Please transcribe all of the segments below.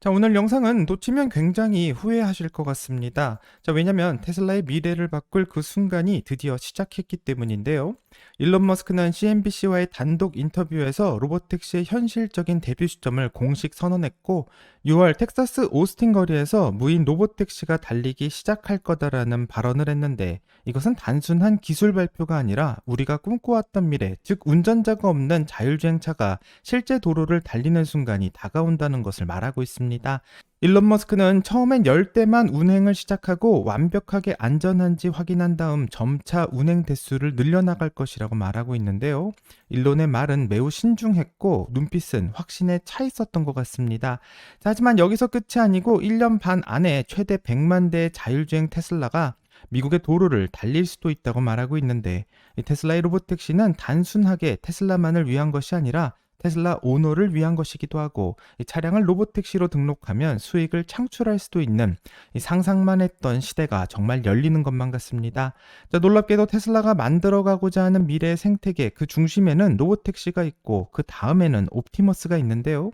자, 오늘 영상은 놓치면 굉장히 후회하실 것 같습니다. 자, 왜냐면 테슬라의 미래를 바꿀 그 순간이 드디어 시작했기 때문인데요. 일론 머스크는 CNBC와의 단독 인터뷰에서 로보택시의 현실적인 데뷔 시점을 공식 선언했고, 6월 텍사스 오스틴 거리에서 무인 로보택시가 달리기 시작할 거다라는 발언을 했는데, 이것은 단순한 기술 발표가 아니라 우리가 꿈꿔왔던 미래, 즉 운전자가 없는 자율주행차가 실제 도로를 달리는 순간이 다가온다는 것을 말하고 있습니다. 일론 머스크는 처음엔 10대만 운행을 시작하고 완벽하게 안전한지 확인한 다음 점차 운행 대수를 늘려나갈 것이라고 말하고 있는데요. 일론의 말은 매우 신중했고 눈빛은 확신에 차 있었던 것 같습니다. 자, 하지만 여기서 끝이 아니고 1년 반 안에 최대 100만 대의 자율주행 테슬라가 미국의 도로를 달릴 수도 있다고 말하고 있는데, 이 테슬라의 로보택시는 단순하게 테슬라만을 위한 것이 아니라 테슬라 오너를 위한 것이기도 하고, 이 차량을 로보택시로 등록하면 수익을 창출할 수도 있는 이 상상만 했던 시대가 정말 열리는 것만 같습니다. 자, 놀랍게도 테슬라가 만들어가고자 하는 미래의 생태계 그 중심에는 로보택시가 있고 그 다음에는 옵티머스가 있는데요.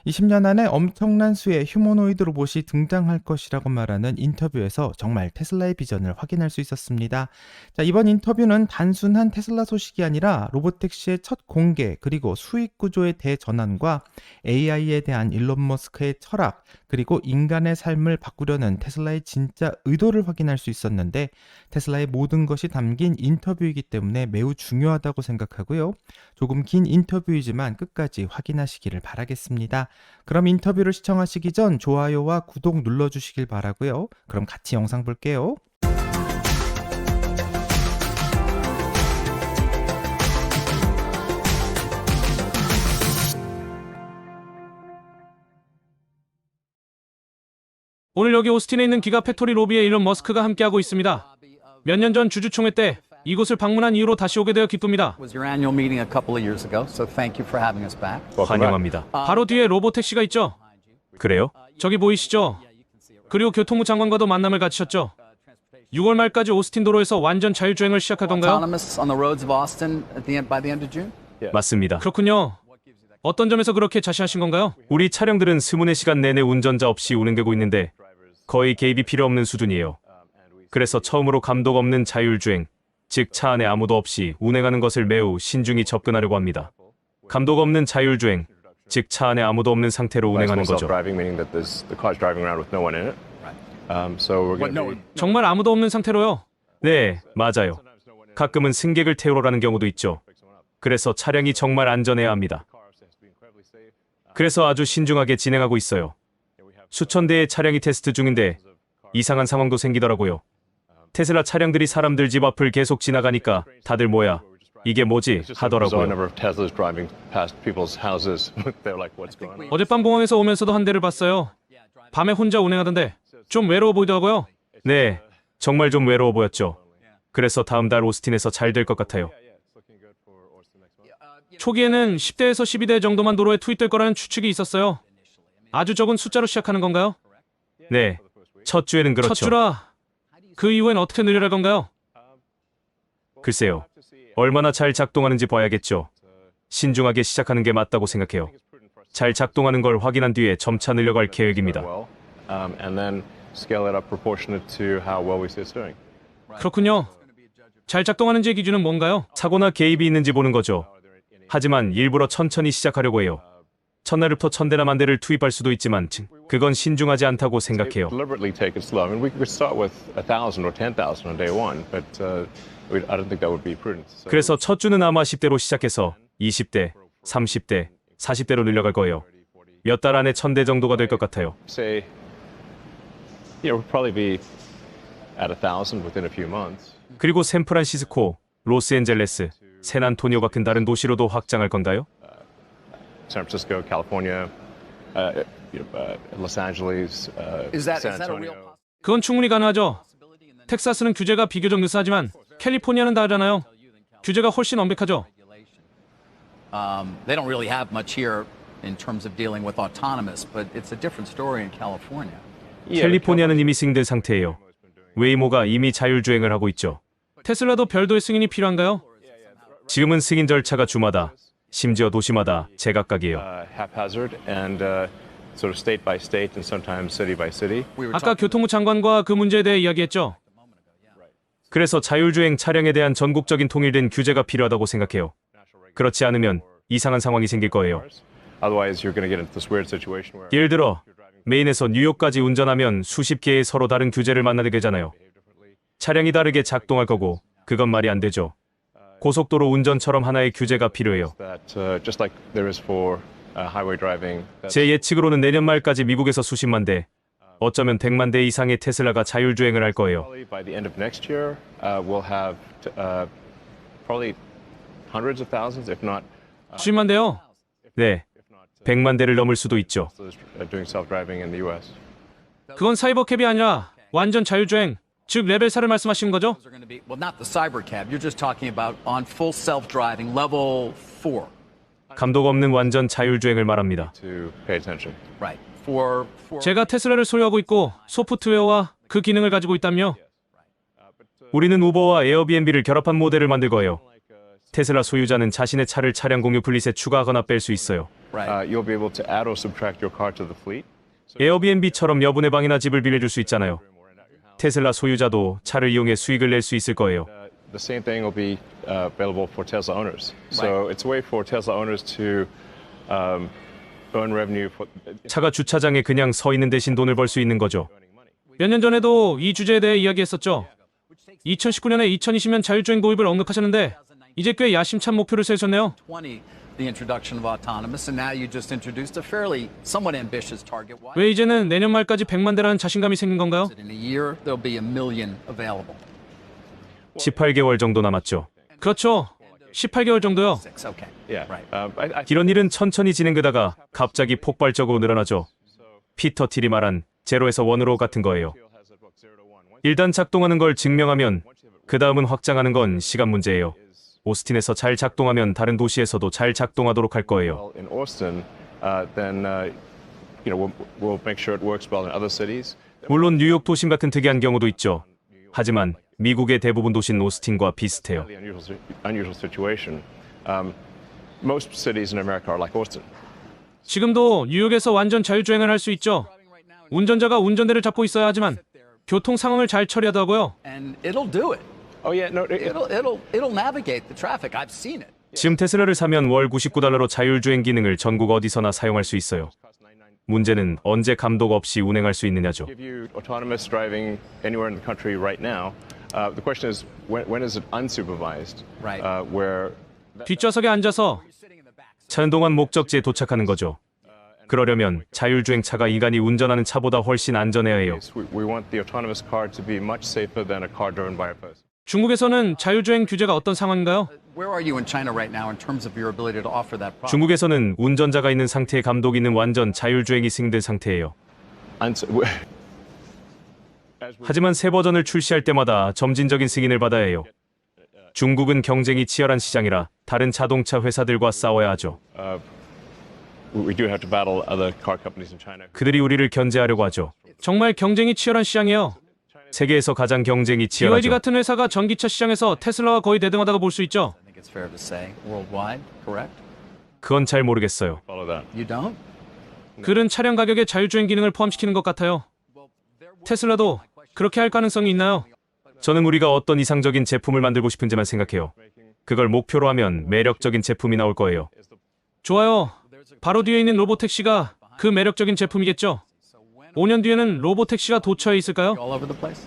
20년 안에 엄청난 수의 휴머노이드 로봇이 등장할 것이라고 말하는 인터뷰에서 정말 테슬라의 비전을 확인할 수 있었습니다. 자, 이번 인터뷰는 단순한 테슬라 소식이 아니라 로보택시의 첫 공개, 그리고 수익 구조의 대전환과 AI에 대한 일론 머스크의 철학, 그리고 인간의 삶을 바꾸려는 테슬라의 진짜 의도를 확인할 수 있었는데, 테슬라의 모든 것이 담긴 인터뷰이기 때문에 매우 중요하다고 생각하고요. 조금 긴 인터뷰이지만 끝까지 확인하시기를 바라겠습니다. 그럼 인터뷰를 시청하시기 전 좋아요와 구독 눌러주시길 바라고요. 그럼 같이 영상 볼게요. 오늘 여기 오스틴에 있는 기가팩토리 로비에 일론 머스크가 함께하고 있습니다. 몇 년 전 주주총회 때 이곳을 방문한 이후로 다시 오게 되어 기쁩니다. was your annual meeting a couple of years ago, so thank you for having us back. 환영합니다. 바로 뒤에 로보택시가 있죠. 그래요? 저기 보이시죠? 그리고 교통부 장관과도 만남을 가지셨죠. 6월 말까지 오스틴 도로에서 완전 자율주행을 시작할 건가요? Autonomous on the roads of Austin by the end of June? 맞습니다. 그렇군요. 어떤 점에서 그렇게 자신하신 건가요? 우리 차량들은 24시간 내내 운전자 없이 운행되고 있는데 거의 개입이 필요 없는 수준이에요. 그래서 처음으로 감독 없는 자율주행, 즉 차 안에 아무도 없이 운행하는 것을 매우 신중히 접근하려고 합니다. 감독 없는 자율주행, 즉 차 안에 아무도 없는 상태로 운행하는 거죠. 정말 아무도 없는 상태로요. 네, 맞아요. 가끔은 승객을 태우러 가는 경우도 있죠. 그래서 차량이 정말 안전해야 합니다. 그래서 아주 신중하게 진행하고 있어요. 수천 대의 차량이 테스트 중인데 이상한 상황도 생기더라고요. 테슬라 차량들이 사람들 집 앞을 계속 지나가니까 다들 뭐야, 이게 뭐지 하더라고요. 어젯밤 공항에서 오면서도 한 대를 봤어요. 밤에 혼자 운행하던데 좀 외로워 보이더라고요. 네, 정말 좀 외로워 보였죠. 그래서 다음 달 오스틴에서 잘 될 것 같아요. 초기에는 10대에서 12대 정도만 도로에 투입될 거라는 추측이 있었어요. 아주 적은 숫자로 시작하는 건가요? 네, 첫 주에는 그렇죠. 첫 주라. 그 이후엔 어떻게 늘려갈 건가요? 글쎄요, 얼마나 잘 작동하는지 봐야겠죠. 신중하게 시작하는 게 맞다고 생각해요. 잘 작동하는 걸 확인한 뒤에 점차 늘려갈 계획입니다. 그렇군요. 잘 작동하는지의 기준은 뭔가요? 사고나 개입이 있는지 보는 거죠. 하지만 일부러 천천히 시작하려고 해요. 첫날부터 1000대나 10,000대를 투입할 수도 있지만 그건 신중하지 않다고 생각해요. 그래서 첫 주는 아마 10대로 시작해서 20대, 30대, 40대로 늘려갈 거예요. 몇 달 안에 1000대 정도가 될 것 같아요. 그리고 샌프란시스코, 로스앤젤레스, 샌안토니오 같은 다른 도시로도 확장할 건가요? San Francisco, California, Los Angeles, Is that San a real Antonio. 그건 충분히 가능하죠. 텍사스는 규제가 비교적 느슨하지만 캘리포니아는 다르잖아요. 규제가 훨씬 엄격하죠. They don't really have much here in terms of dealing with autonomous, but it's a different story in California. 캘리포니아는 이미 승인된 상태예요. 웨이모가 이미 자율주행을 하고 있죠. 테슬라도 별도의 승인이 필요한가요? 지금은 승인 절차가 주마다, 심지어 도시마다 제각각이에요. Haphazard, and sort of state by state and sometimes city by city. We were 아까 talking 교통부 장관과 그 문제에 대해 이야기했죠. 그래서 자율주행 차량에 대한 전국적인 통일된 규제가 필요하다고 생각해요. 그렇지 않으면 이상한 상황이 생길 거예요. Otherwise, you're going to get into this weird situation where 예를 들어 메인에서 뉴욕까지 운전하면 수십 개의 서로 다른 규제를 만나게 되잖아요. 차량이 다르게 작동할 거고 그건 말이 안 되죠. 고속도로 운전처럼 하나의 규제가 필요해요. that just like there is for highway driving. 제 예측으로는 내년 말까지 미국에서 수십만 대, 어쩌면 100만 대 이상의 테슬라가 자율주행을 할 거예요. Probably by the end of next year, we'll have probably hundreds of thousands, if not 수십만데요. 네, 100만 대를 넘을 수도 있죠. those doing self-driving in the U.S. 그건 사이버캡이 아니라 완전 자율주행, 즉 레벨 4를 말씀하시는 거죠? are going to be, well, not the cyber cab. You're just talking about on full self-driving level 4. 감독 없는 완전 자율주행을 말합니다. To pay attention. Right. 제가 테슬라를 소유하고 있고 소프트웨어와 그 기능을 가지고 있다며? 우리는 우버와 에어비앤비를 결합한 모델을 만들 거예요. 테슬라 소유자는 자신의 차를 차량 공유 플릿에 추가하거나 뺄 수 있어요. Right. You'll be able to add or subtract your car to the fleet. 에어비앤비처럼 여분의 방이나 집을 빌려줄 수 있잖아요. 테슬라 소유자도 차를 이용해 수익을 낼 수 있을 거예요. The same thing will be available for Tesla owners. So it's a way for Tesla owners to earn revenue for. 차가 주차장에 그냥 서 있는 대신 돈을 벌 수 있는 거죠. 몇 년 전에도 이 주제에 대해 이야기했었죠. 2019년에 2020년 자율주행 도입을 언급하셨는데 이제 꽤 야심찬 목표를 세우셨네요. 20, the introduction of autonomous, and now you just introduced a fairly somewhat ambitious target. Why? 왜 이제는 내년 말까지 100만 대라는 자신감이 생긴 건가요? In a year, there'll be 1 million available. 18개월 정도 남았죠. 그렇죠. 18개월 정도요. 6, okay. Yeah. Right. 이런 일은 천천히 진행되다가 갑자기 폭발적으로 늘어나죠. 피터 틸이 말한 제로에서 원으로 같은 거예요. 일단 작동하는 걸 증명하면 그 다음은 확장하는 건 시간 문제예요. 오스틴에서 잘 작동하면 다른 도시에서도 잘 작동하도록 할 거예요. Well, in Austin, then we'll make sure it works well in other cities. 물론 뉴욕 도심 같은 특이한 경우도 있죠. 하지만 미국의 대부분 도시는 오스틴과 비슷해요. The unusual situation. Most cities in America are like Austin. 지금도 뉴욕에서 완전 자율주행을 할 수 있죠. 운전자가 운전대를 잡고 있어야 하지만 교통 상황을 잘 처리하더라고요. And it'll do it. Oh yeah, no. It'll navigate the traffic. I've seen it. 지금 테슬라를 사면 월 $99로 자율주행 기능을 전국 어디서나 사용할 수 있어요. 문제는 언제 감독 없이 운행할 수 있느냐죠. Give you autonomous driving anywhere in the country right now. The question is, when is it unsupervised? Right. Where 뒷좌석에 앉아서 차는 동안 목적지에 도착하는 거죠. 그러려면 자율주행 차가 인간이 운전하는 차보다 훨씬 안전해야 해요. we want the autonomous car to be much safer than a car driven by a person. 중국에서는 자율주행 규제가 어떤 상황인가요? Where are you in China right now in terms of your ability to offer that product? 중국에서는 운전자가 있는 상태에 감독이 있는 완전 자율주행이 승인된 상태예요. 하지만 새 버전을 출시할 때마다 점진적인 승인을 받아야 해요. 중국은 경쟁이 치열한 시장이라 다른 자동차 회사들과 싸워야 하죠. We do have to battle other car companies in China. 그들이 우리를 견제하려고 하죠. 정말 경쟁이 치열한 시장이에요. 세계에서 가장 경쟁이 BYD 치열하죠. 같은 회사가 전기차 시장에서 테슬라와 거의 대등하다고 볼 수 있죠. I think it's fair to say worldwide, correct? 그건 잘 모르겠어요. Follow that. You don't? 글은 차량 가격에 자율주행 기능을 포함시키는 것 같아요. 테슬라도 그렇게 할 가능성이 있나요? 저는 우리가 어떤 이상적인 제품을 만들고 싶은지만 생각해요. 그걸 목표로 하면 매력적인 제품이 나올 거예요. 좋아요. 바로 뒤에 있는 로보택시가 그 매력적인 제품이겠죠. 5년 뒤에는 로보택시가 도처에 있을까요? All over the place?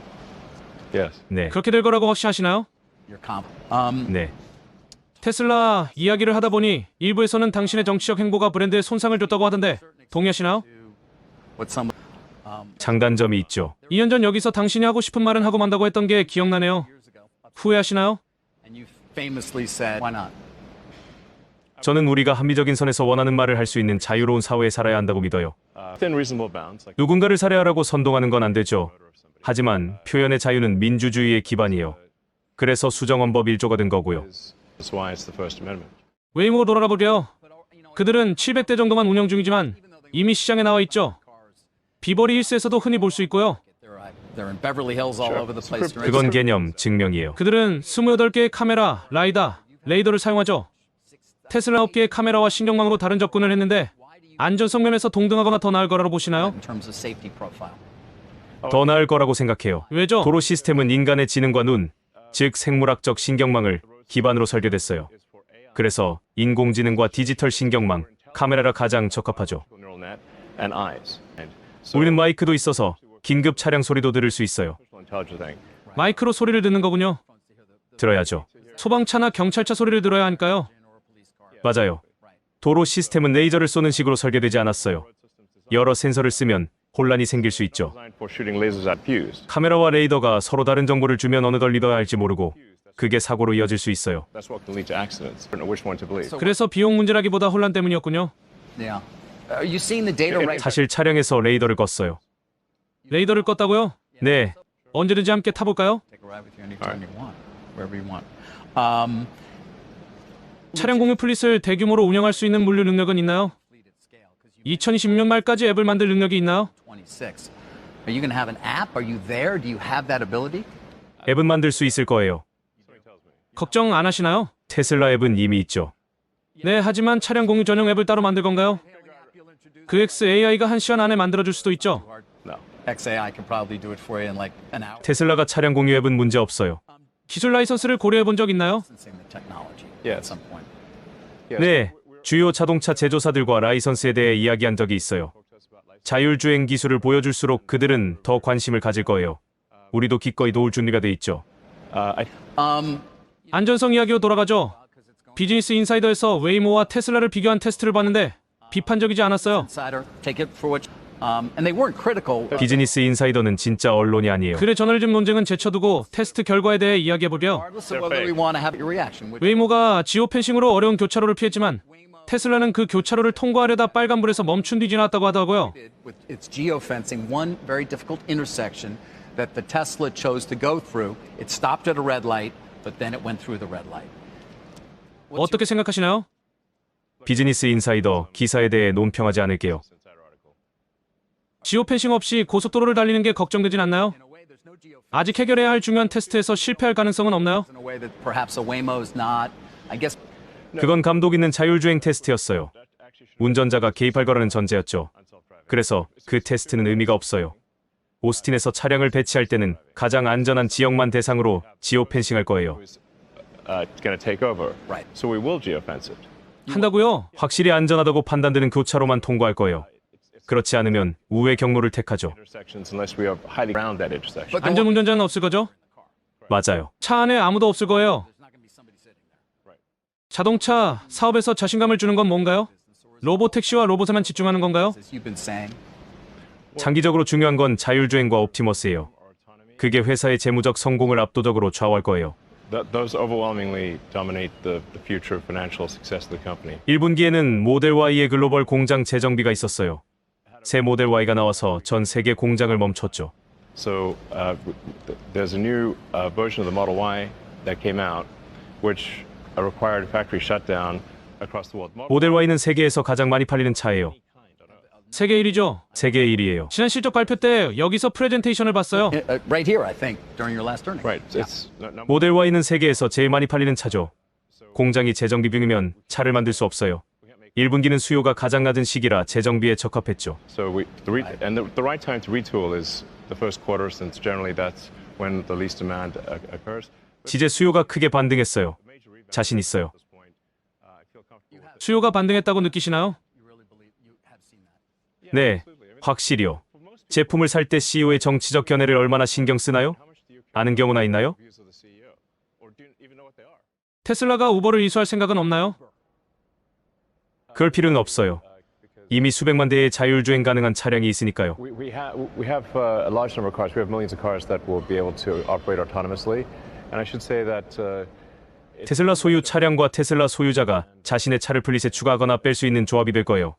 Yes. 네, 그렇게 될 거라고 확신하시나요? You're confident. 네. 테슬라 이야기를 하다 보니 일부에서는 당신의 정치적 행보가 브랜드에 손상을 줬다고 하던데 동의하시나요? What some 장단점이 있죠. 2년 전 여기서 당신이 하고 싶은 말은 하고 만다고 했던 게 기억나네요. 후회하시나요? and you famously said, why not? 저는 우리가 합리적인 선에서 원하는 말을 할 수 있는 자유로운 사회에 살아야 한다고 믿어요. Within reasonable bounds. Like 누군가를 살해하라고 선동하는 건 안 되죠. 하지만 표현의 자유는 민주주의의 기반이에요. 그래서 수정헌법 1조가 된 거고요. that's why it's the First Amendment. 웨이모로 돌아가보게요. 그들은 700대 정도만 운영 중이지만 이미 시장에 나와 있죠. 비버리 힐스에서도 흔히 볼 수 있고요. They're in Beverly Hills all over the place. 그건 개념 증명이에요. 그들은 28개의 카메라, 라이다, 레이더를 사용하죠. 테슬라 업계의 카메라와 신경망으로 다른 접근을 했는데 안전성 면에서 동등하거나 더 나을 거라고 보시나요? in terms of safety profile? 더 나을 거라고 생각해요. 왜죠? 도로 시스템은 인간의 지능과 눈, 즉 생물학적 신경망을 기반으로 설계됐어요. 그래서 인공지능과 디지털 신경망, 카메라라 가장 적합하죠. Neural net and eyes. And so 우리는 마이크도 있어서 긴급 차량 소리도 들을 수 있어요. intelligent thing. 마이크로 소리를 듣는 거군요. 들어야죠. 소방차나 경찰차 소리를 들어야 하니까요. 맞아요. 도로 시스템은 레이저를 쏘는 식으로 설계되지 않았어요. 여러 센서를 쓰면 혼란이 생길 수 있죠. Designed for shooting lasers at fuse. 카메라와 레이더가 서로 다른 정보를 주면 어느 걸 믿어야 할지 모르고 그게 사고로 이어질 수 있어요. That's what can lead to accidents. I don't know which one to believe. 그래서 비용 문제라기보다 혼란 때문이었군요. Yeah. Are you seeing the data right? 사실 차량에서 레이더를 껐어요. 레이더를 껐다고요? 네, 언제든지 함께 타볼까요? Take a ride with you anytime you want, wherever you want. 차량 공유 플릿을 대규모로 운영할 수 있는 물류 능력은 있나요? 2026년 말까지 앱을 만들 능력이 있나요? 26. Are you going to have an app? Are you there? Do you have that ability? 앱은 만들 수 있을 거예요. 걱정 안 하시나요? 테슬라 앱은 이미 있죠. 네, 하지만 차량 공유 전용 앱을 따로 만들 건가요? 그 XAI가 1시간 안에 만들어줄 수도 있죠. No. XAI can probably do it for you in like an hour. 테슬라가 차량 공유 앱은 문제 없어요. 기술 라이선스를 고려해 본 적 있나요? Licensing the technology Yes. at some point. Yes. 네, 주요 자동차 제조사들과 라이선스에 대해 이야기한 적이 있어요. 자율주행 기술을 보여줄수록 그들은 더 관심을 가질 거예요. 우리도 기꺼이 도울 준비가 돼 있죠. I 안전성 이야기로 돌아가죠. 비즈니스 인사이더에서 웨이모와 테슬라를 비교한 테스트를 봤는데 비판적이지 않았어요. Insider, take it for what. And they weren't critical. 비즈니스 인사이더는 진짜 언론이 아니에요. 글의 저널리즘 논쟁은 제쳐두고 테스트 결과에 대해 이야기해보려. Regardless of whether we want to have your reaction. Which 웨이모가 지오펜싱으로 어려운 교차로를 피했지만 테슬라는 그 교차로를 통과하려다 빨간불에서 멈춘 뒤 지나왔다고 하더라고요. did with its geofencing, one very difficult intersection that the Tesla chose to go through. It stopped at a red light, but then it went through the red light. 어떻게 생각하시나요? 비즈니스 인사이더 기사에 대해 논평하지 않을게요. 지오펜싱 없이 고속도로를 달리는 게 걱정되진 않나요? In a way, there's no geofencing 아직 해결해야 할 중요한 테스트에서 실패할 가능성은 없나요? in a way that perhaps a Waymo's not. I guess 그건 감독 있는 자율주행 테스트였어요. 운전자가 개입할 거라는 전제였죠. 그래서 그 테스트는 의미가 없어요. 오스틴에서 차량을 배치할 때는 가장 안전한 지역만 대상으로 지오펜싱 할 거예요. going to take over. Right. So we will geofence it. 한다고요? 확실히 안전하다고 판단되는 교차로만 통과할 거예요. 그렇지 않으면 우회 경로를 택하죠. Intersections unless we are highly around that intersection. But the 안전운전자는 없을 거죠? 맞아요. 차 안에 아무도 없을 거예요. 자동차 사업에서 자신감을 주는 건 뭔가요? 로보택시와 로봇에만 집중하는 건가요? as you've been saying, 장기적으로 중요한 건 자율주행과 옵티머스예요. 그게 회사의 재무적 성공을 압도적으로 좌우할 거예요. Those overwhelmingly dominate the future financial success of the company. 1분기에는 모델 Y의 글로벌 공장 재정비가 있었어요. 새 모델 Y가 나와서 전 세계 공장을 멈췄죠. So there's a new version of the Model Y that came out, which required factory shutdown across the world. 모델 Y는 세계에서 가장 많이 팔리는 차예요. 세계 1위죠. 세계 1위예요. 지난 실적 발표 때 여기서 프레젠테이션을 봤어요. right here, I think, during your last earnings. Right. It's number 모델 Y는 세계에서 제일 많이 팔리는 차죠. 공장이 재정비 중이면 차를 만들 수 없어요. 1분기는 수요가 가장 낮은 시기라 재정비에 적합했죠. So the right time to retool is the first quarter, since generally that's when the least demand occurs. 지제 수요가 크게 반등했어요. 자신 있어요. 수요가 반등했다고 느끼시나요? 네, 확실히요. 제품을 살 때 CEO의 정치적 견해를 얼마나 신경 쓰나요? 아는 경우나 있나요? Views of the CEO, or do you even know what they are? 테슬라가 우버를 이수할 생각은 없나요? 그럴 필요는 없어요. 이미 수백만 대의 자율주행 가능한 차량이 있으니까요. We have a large number of cars. We have millions of cars that will be able to operate autonomously. And I should say that 테슬라 소유 차량과 테슬라 소유자가 자신의 차를 플릿에 추가하거나 뺄 수 있는 조합이 될 거예요.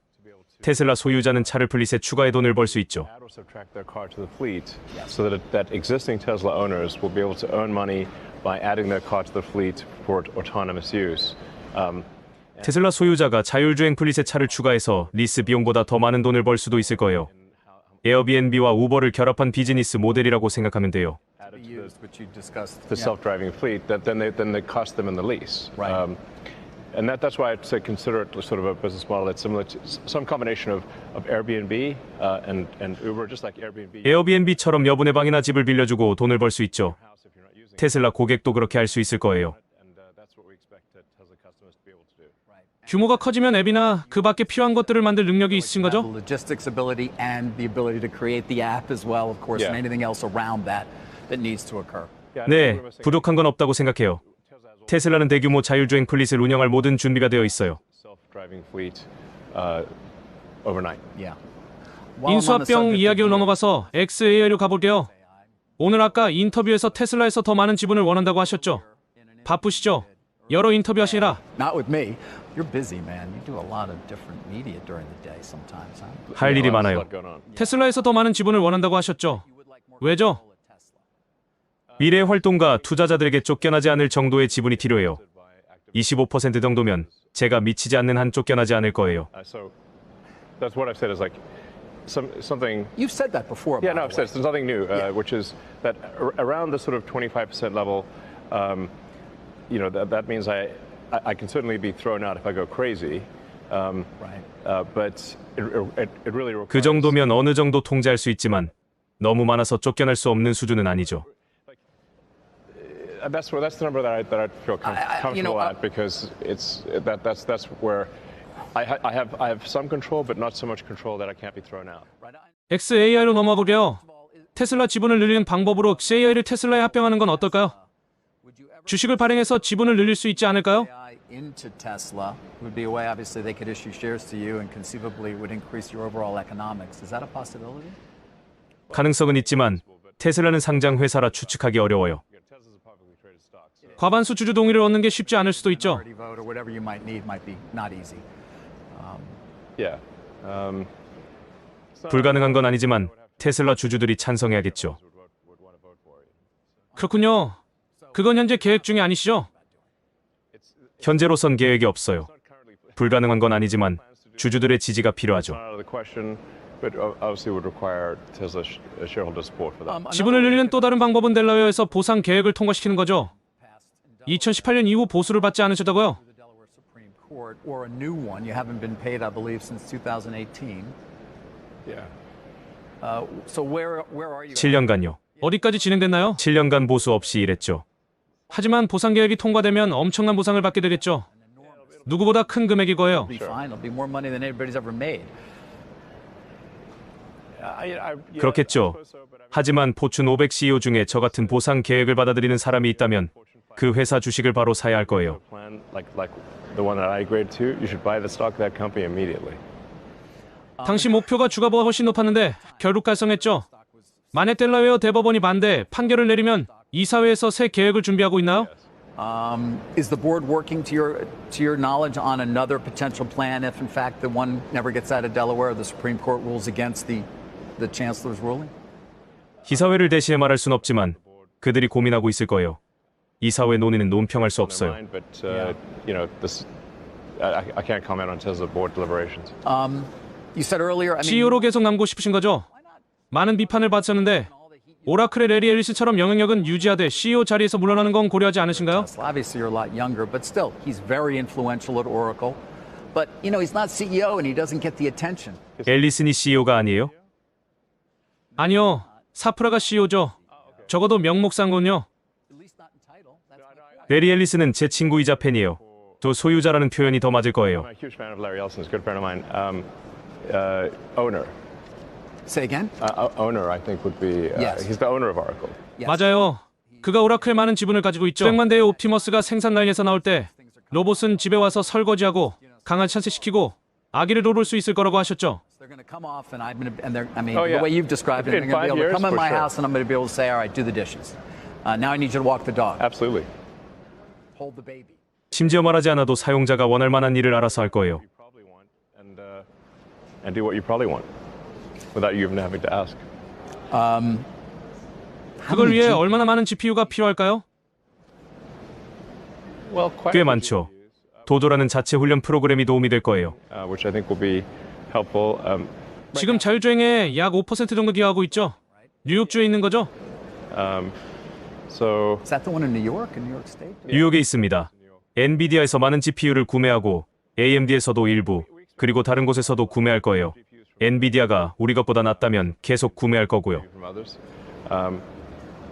테슬라 소유자는 차를 플릿에 추가해 돈을 벌 수 있죠. add or subtract their car to the fleet, so that existing Tesla owners will be able to earn money by adding their car to the fleet for autonomous use. 테슬라 소유자가 자율주행 플릿에 차를 추가해서 리스 비용보다 더 많은 돈을 벌 수도 있을 거예요. 에어비앤비와 우버를 결합한 비즈니스 모델이라고 생각하면 돼요. Added Used, which you discussed. the self-driving fleet, that then they cost them in the lease. Right. And that's why I'd say consider it sort of a business model that's similar to some combination of Airbnb and Uber, just like Airbnb. 에어비앤비처럼 여분의 방이나 집을 빌려주고 돈을 벌 수 있죠. 테슬라 고객도 그렇게 할 수 있을 거예요. And that's what we expect Tesla customers to be able to do. 규모가 커지면 앱이나 그 밖에 필요한 것들을 만들 능력이 있으신 The 거죠? logistics ability and the ability to create the app as well, of course, and Yeah. anything else around that needs to occur. 네, 부족한 건 없다고 생각해요. 테슬라는 대규모 자율주행 플릿을 운영할 모든 준비가 되어 있어요. Self-driving fleet overnight. Yeah. While I'm on the 인수합병 subject of 이야기로 deals, 넘어가서 XAI로 가볼게요. 오늘 아까 인터뷰에서 테슬라에서 더 많은 지분을 원한다고 하셨죠? 바쁘시죠? 여러 인터뷰 하시라. Not with me. You're busy, man. You do a lot of different media during the day sometimes, huh? 할 일이 There's a 많아요. lot going on. 테슬라에서 더 많은 지분을 원한다고 하셨죠? 왜죠? 미래 활동가 투자자들에게 쫓겨나지 않을 정도의 지분이 필요해요. 25% 정도면 제가 미치지 않는 한 쫓겨나지 않을 거예요. So that's what I've said is like something. You've said that before. Yeah, by no, the I've said something new, which is that around the sort of 25% level, you know, that means I can certainly be thrown out if I go crazy. Right. But it really requires. 그 정도면 어느 정도 통제할 수 있지만 너무 많아서 쫓겨날 수 없는 수준은 아니죠. That's the number that I feel comfortable at because that's where I have some control, but not so much control that I can't be thrown out. XAI로 넘어가 볼게요. 테슬라 지분을 늘리는 방법으로 XAI를 테슬라에 합병하는 건 어떨까요? 주식을 발행해서 지분을 늘릴 수 있지 않을까요? AI into Tesla would be a way. Obviously, they could issue shares to you, and conceivably would increase your overall economics. Is that a possibility? 가능성은 있지만 테슬라는 상장 회사라 추측하기 어려워요. Tesla's a publicly traded stock, so 과반수 주주 동의를 얻는 게 쉽지 않을 수도 있죠. Majority vote or whatever you might need might be not easy. yeah. 불가능한 건 아니지만 테슬라 주주들이 찬성해야겠죠. 그렇군요. 그건 현재 계획 중에 아니시죠? 현재로선 계획이 없어요. 불가능한 건 아니지만 주주들의 지지가 필요하죠. Not out of the question, but obviously would require Tesla shareholder support for that. 지분을 늘리는 또 다른 방법은 델라웨어에서 보상 계획을 통과시키는 거죠. 2018년 이후 보수를 받지 않으셨다고요? The Delaware Supreme Court or a new one. You haven't been paid, I believe, since 2018. Yeah. So where are you? 7년간요. 어디까지 진행됐나요? 7년간 보수 없이 일했죠. 하지만 보상 계획이 통과되면 엄청난 보상을 받게 되겠죠. 누구보다 큰 금액일 거예요. It'll be fine. It'll be more money than anybody's ever made. 그렇겠죠. 하지만 포춘 500 CEO 중에 저 같은 보상 계획을 받아들이는 사람이 있다면 그 회사 주식을 바로 사야 할 거예요. Plan like the one that I agreed to, you should buy the stock of that company immediately. 당시 목표가 주가보다 훨씬 높았는데 결국 달성했죠. 만약 델라웨어 대법원이 반대 판결을 내리면 이사회에서 새 계획을 준비하고 있나요? Is the board working to your knowledge on another potential plan if, in fact, the one never gets out of Delaware, the Supreme Court rules against the chancellor's ruling? 이사회를 대신해 말할 순 없지만 그들이 고민하고 있을 거예요. 이사회 논의는 논평할 수 없어요. Mind, but you know, this I can't comment on Tesla board deliberations. You said earlier. I mean, CEO로 계속 남고 싶으신 거죠? 많은 비판을 받았는데 오라클의 레리 앨리스처럼 영향력은 유지하되 CEO 자리에서 물러나는 건 고려하지 않으신가요? Tesla. Obviously, you're a lot younger, but still, he's very influential at Oracle. But you know, he's not CEO, and he doesn't get the attention. 앨리슨이 CEO가 아니에요? 아니요. 사프라가 CEO죠. 적어도 명목상군요. At least not in title. That's my point. 레리 앨리슨은 제 친구이자 팬이에요. 또 소유자라는 표현이 더 맞을 거예요. I'm a huge fan of Larry Ellison. He's a good friend of mine. Owner. Say again. Owner, I think, would be. Yes. He's the owner of Oracle. Yes. 맞아요. 그가 오라클에 많은 지분을 가지고 있죠. 100만 대의 옵티머스가 생산 라인에서 나올 때 로봇은 집에 와서 설거지하고 강아지 산책시키고 아기를 돌볼 수 있을 거라고 하셨죠. They're going to come off, and I mean, Oh, yeah. the way you've described it, In they're going to 5 be able to years, come in for my sure. house, and I'm going to be able to say, all right, do the dishes. Now I need you to walk the dog. Absolutely. Hold the baby. 심지어 말하지 않아도 사용자가 원할 만한 일을 알아서 할 거예요. You probably want and do what you probably want, without you even having to ask. 그걸 위해 얼마나 많은 GPU가 필요할까요? Well, quite 꽤 많죠. 도도라는 자체 훈련 프로그램이 도움이 될 거예요. which I think will be helpful. 지금 자율주행에 약 5% 정도 기여하고 있죠. 뉴욕주에 있는 거죠? So Is that the one in New York State? 뉴욕에 있습니다. 엔비디아에서 많은 GPU를 구매하고 AMD에서도 일부, 그리고 다른 곳에서도 구매할 거예요. 엔비디아가 우리 것보다 낫다면 계속 구매할 거고요. from others.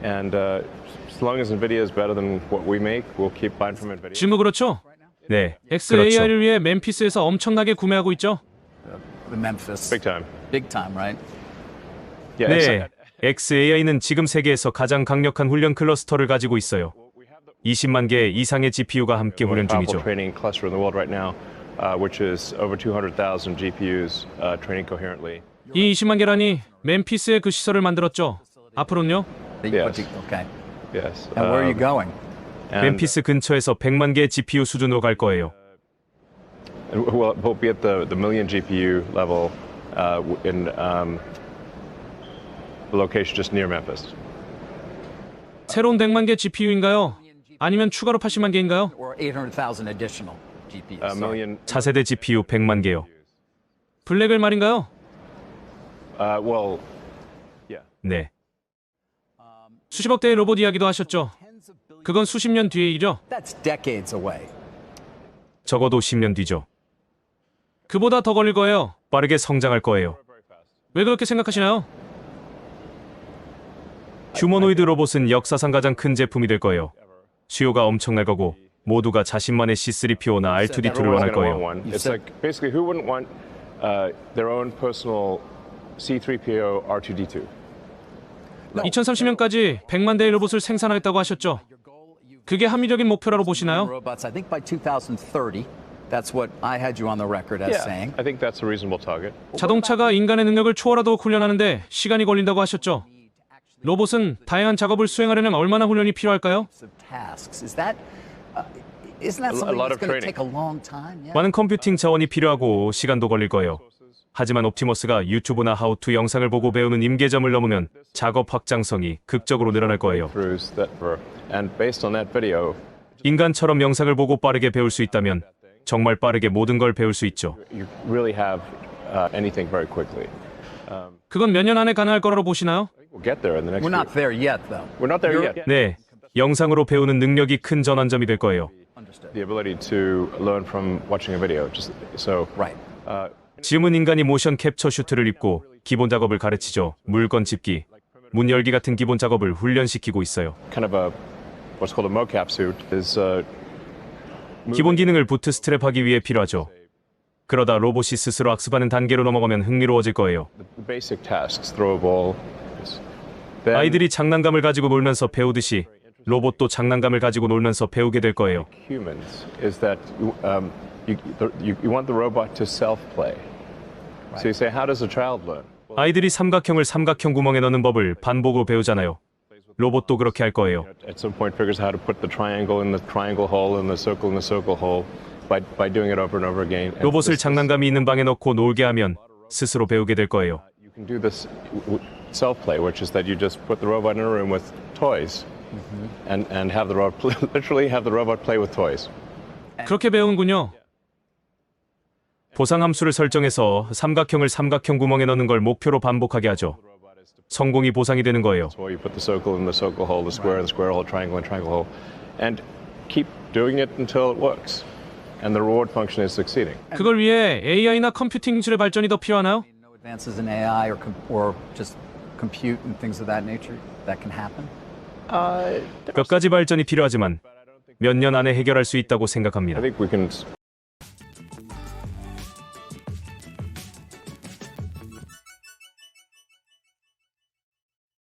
As long as NVIDIA is better than what we make, we'll keep buying from NVIDIA. 지금 그렇죠? 네, XAI를 그렇죠. 위해 멤피스에서 엄청나게 구매하고 있죠. The Memphis. Big time. Big time, right? Yeah, 네, XAI는 지금 세계에서 가장 강력한 훈련 클러스터를 가지고 있어요. 20만 개 이상의 GPU가 함께 훈련 powerful 중이죠. training cluster in the world right now, which is over 200,000 GPUs training coherently. 이 20만 개라니 멤피스에 그 시설을 만들었죠. 앞으로는요? Yes. Okay. Yes. And where are you going? 멤피스 근처에서 100만 개의 GPU 수준으로 갈 거예요. We'll be at the million GPU level in the location just near Memphis. 새로운 100만 개 GPU인가요? 아니면 추가로 80만 개인가요? Or 800,000 additional GPUs. A Sorry. million. 차세대 GPU 100만 개요. 블랙을 말인가요? Well, yeah. 네, 수십억 대의 로봇 이야기도 하셨죠. 그건 수십 년 뒤의 일이죠. That's decades away. 적어도 10년 뒤죠. 그보다 더 걸릴 거예요. 빠르게 성장할 거예요. 왜 그렇게 생각하시나요? 휴머노이드 로봇은 역사상 가장 큰 제품이 될 거예요. 수요가 엄청날 거고 모두가 자신만의 C3PO나 R2D2를 Everyone's 원할 gonna 거예요. want one. You It's said- like basically who wouldn't want their own personal C3PO R2D2? 2030년까지 100만 대의 로봇을 생산하겠다고 하셨죠. 그게 합리적인 목표라고 보시나요? Robots. I think by 2030, that's what I had you on the record as saying. I think that's a reasonable target. 자동차가 인간의 능력을 초월하도록 훈련하는데 시간이 걸린다고 하셨죠. 로봇은 다양한 작업을 수행하려면 얼마나 훈련이 필요할까요? Of tasks. Isn't that A something lot that's of going to training. take a long time? Yeah. 많은 컴퓨팅 자원이 필요하고 시간도 걸릴 거예요. 하지만 옵티머스가 유튜브나 하우투 영상을 보고 배우는 임계점을 넘으면 작업 확장성이 극적으로 늘어날 거예요. Throughs that were, and based on that video, 인간처럼 영상을 보고 빠르게 배울 수 있다면 정말 빠르게 모든 걸 배울 수 있죠. you really have anything very quickly. 그건 몇 년 안에 가능할 거라고 보시나요? We'll get there in the next. We're not there yet, though. We're not there yet. 네, 영상으로 배우는 능력이 큰 전환점이 될 거예요. Understood. The ability to learn from watching a video. Just so. Right. 지금은 인간이 모션 캡처 슈트를 입고 기본 작업을 가르치죠. 물건 집기, 문 열기 같은 기본 작업을 훈련시키고 있어요. Kind of a what's called a mocap suit is. 기본 기능을 부트 스트랩하기 위해 필요하죠. 그러다 로봇이 스스로 학습하는 단계로 넘어가면 흥미로워질 거예요. The basic tasks. Throw a ball. Then 아이들이 장난감을 가지고 놀면서 배우듯이 로봇도 장난감을 가지고 놀면서 배우게 될 거예요. humans is that you want the robot to self-play. So you say, how does a child learn? 아이들이 삼각형을 삼각형 구멍에 넣는 법을 반복으로 배우잖아요. 로봇도 그렇게 할 거예요. At some point, figures how to put the triangle in the triangle hole and the circle hole by doing it over and over again. And 로봇을 this- 장난감이 있는 방에 넣고 놀게 하면 스스로 배우게 될 거예요. You can do this self-play, which is that you just put the robot in a room with toys, and have the robot literally have the robot play with toys. 그렇게 배우는군요. 보상 함수를 설정해서 삼각형을 삼각형 구멍에 넣는 걸 목표로 반복하게 하죠. 성공이 보상이 되는 거예요. So you put the circle in the circle hole, the square in the square hole, triangle in the triangle hole, and keep doing it until it works, and the reward function is succeeding. 그걸 위해 AI나 컴퓨팅 기술의 발전이 더 필요하나요? No advances in AI or just compute and things of that nature that can happen. 몇 가지 발전이 필요하지만 몇 년 안에 해결할 수 있다고 생각합니다. I think we can